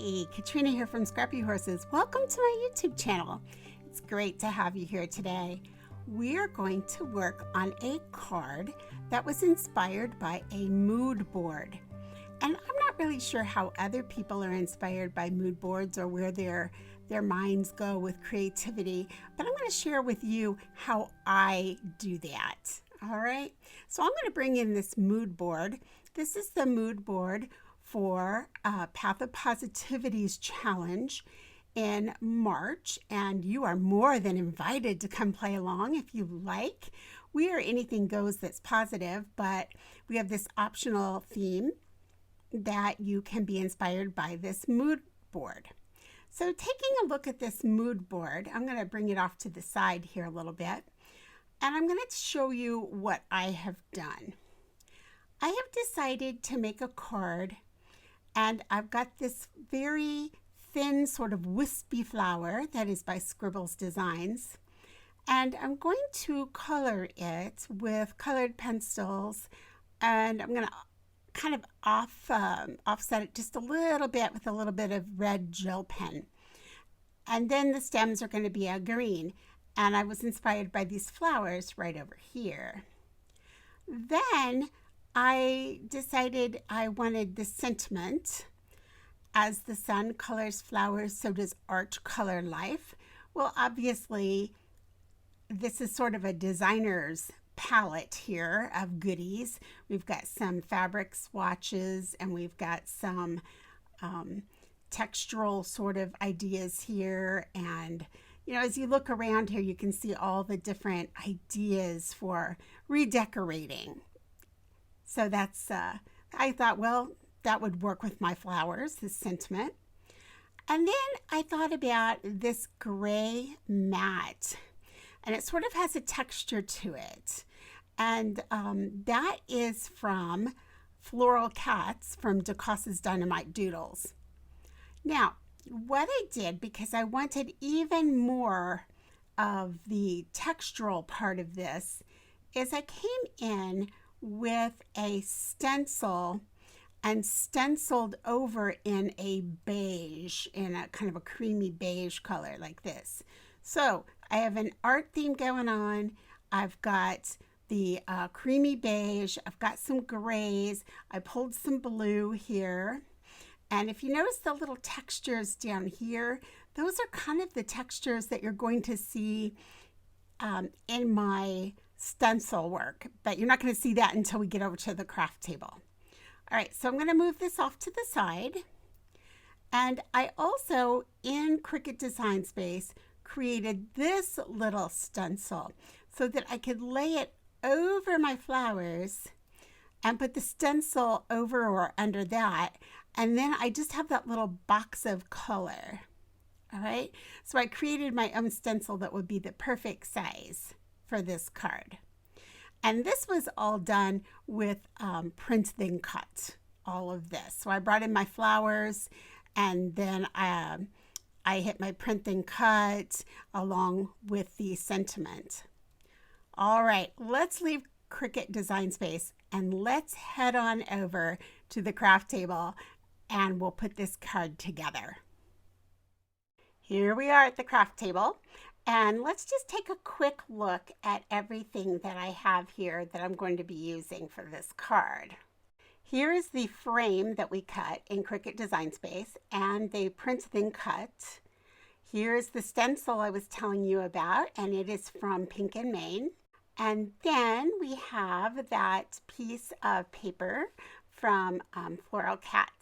Hey, Katrina here from Scrappy Horses. Welcome to my YouTube channel. It's great to have you here today. We're going to work on a card that was inspired by a mood board. And I'm not really sure how other people are inspired by mood boards or where their minds go with creativity, but I'm going to share with you how I do that. All right, so I'm going to bring in this mood board. This is the mood board for Path of Positivity's challenge in March, and you are more than invited to come play along if you like. We are anything goes that's positive, but we have this optional theme that you can be inspired by this mood board. So taking a look at this mood board, I'm going to bring it off to the side here a little bit, and I'm going to show you what I have done. I have decided to make a card, and I've got this very thin sort of wispy flower that is by Scribbles Designs, and I'm going to color it with colored pencils, and I'm going to kind of offset it just a little bit with a little bit of red gel pen. And then the stems are going to be a green, and I was inspired by these flowers right over here. Then I decided I wanted the sentiment, as the sun colors flowers, so does art color life. Well, obviously, this is sort of a designer's palette here of goodies. We've got some fabric swatches, and we've got some textural sort of ideas here. And, you know, as you look around here, you can see all the different ideas for redecorating. So that's, I thought, well, that would work with my flowers, this sentiment. And then I thought about this gray mat, and it sort of has a texture to it. And that is from Floral Cats from Decosse's Dynamite Doodles. Now, what I did, because I wanted even more of the textural part of this, is I came in with a stencil and stenciled over in a beige, in a kind of a creamy beige color like this. So I have an art theme going on. I've got the creamy beige. I've got some grays. I pulled some blue here. And if you notice the little textures down here, those are kind of the textures that you're going to see in my stencil work, but you're not going to see that until we get over to the craft table. All right, so I'm going to move this off to the side. And I also, in Cricut Design Space, created this little stencil so that I could lay it over my flowers and put the stencil over or under that. And then I just have that little box of color. All right, so I created my own stencil that would be the perfect size for this card. And this was all done with Print and Cut, all of this. So I brought in my flowers, and then I hit my Print and Cut along with the sentiment. All right, let's leave Cricut Design Space and let's head on over to the craft table, and we'll put this card together. Here we are at the craft table. And let's just take a quick look at everything that I have here that I'm going to be using for this card. Here is the frame that we cut in Cricut Design Space and the Print and Cut. Here's the stencil I was telling you about, and it is from Pink and Main. And then we have that piece of paper from Floral Cats.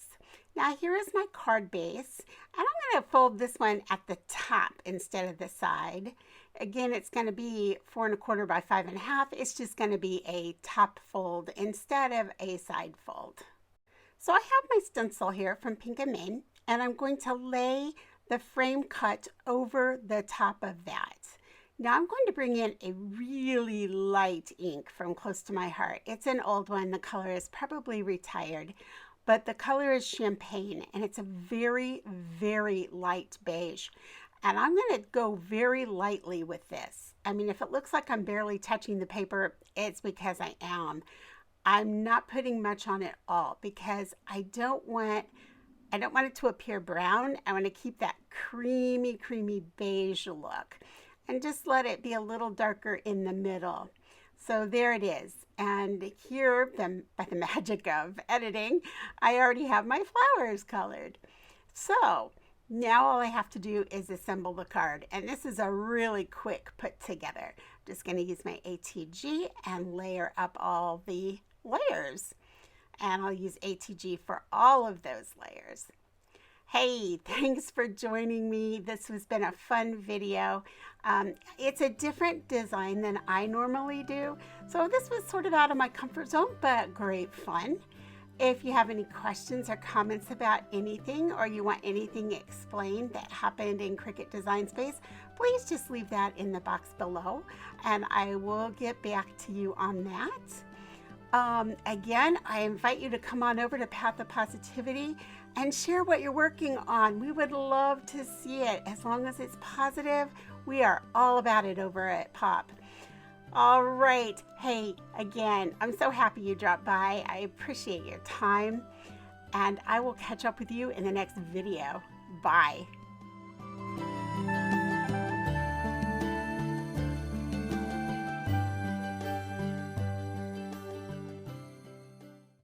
Now here is my card base, and I'm going to fold this one at the top instead of the side. Again, it's going to be 4 1/4 by 5 1/2. It's just going to be a top fold instead of a side fold. So I have my stencil here from Pink and Main, and I'm going to lay the frame cut over the top of that. Now I'm going to bring in a really light ink from Close to My Heart. It's an old one. The color is probably retired, but the color is champagne, and it's a very, very light beige. And I'm going to go very lightly with this. I mean, if it looks like I'm barely touching the paper, it's because I am. I'm not putting much on at all because I don't want I don't want it to appear brown. I want to keep that creamy beige look and just let it be a little darker in the middle. So there it is. And here, by the magic of editing, I already have my flowers colored. So now all I have to do is assemble the card. And this is a really quick put together. I'm just going to use my ATG and layer up all the layers. And I'll use ATG for all of those layers. Hey, thanks for joining me. This has been a fun video. It's a different design than I normally do. So this was sort of out of my comfort zone, but great fun. If you have any questions or comments about anything, or you want anything explained that happened in Cricut Design Space, please just leave that in the box below and I will get back to you on that. Again, I invite you to come on over to Path of Positivity and share what you're working on. We would love to see it. As long as it's positive, we are all about it over at Pop. All right. Hey, again, I'm so happy you dropped by. I appreciate your time, and I will catch up with you in the next video. Bye.